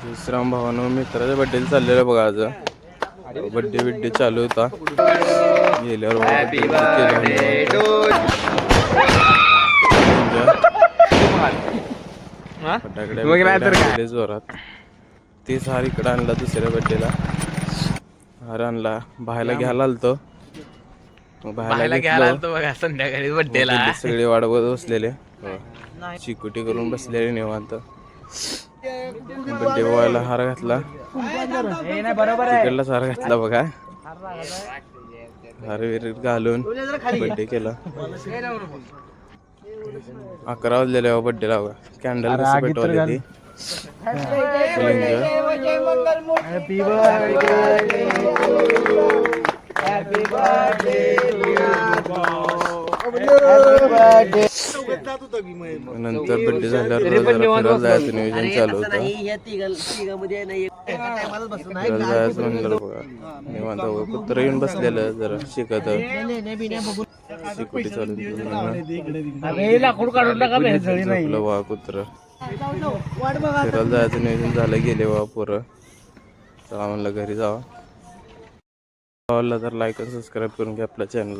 विश्राम भावानं मित्राच्या बड्डे चाललेला बघा आज बड्डे चालू होता गेल्यावर फटाकडे जोरात तेच हार इकडं आणला दुसऱ्या बड्डेला हार आणला बाहेरला घ्यायला आलतो बाहेरला घ्यायला बघा संध्याकाळी बड्डेला सगळे वाट बघत बसलेले चिकुटी करून बसलेले निवांत बड्डे बॉयला हार घातला तिकडलाच हार घातला बघा हार विर घालून बड्डे केला 11 वाजलेले बड्डेला बघा कॅन्डल कशी पेटवली ती नंतर बड्डे झाल्यावर फिरायला जायचं नियोजन चालू होतं फिरायला जायचं म्हणलं बघा निवांत कुत्र येऊन बसलेलं जरा शिकत शिकुटी चालू बघा कुत्र फिरायला जायचं नियोजन झालं गेले बा पोरं चला म्हणलं घरी जावा तर लाईक आणि सबस्क्राईब करून घ्या आपल्या चॅनल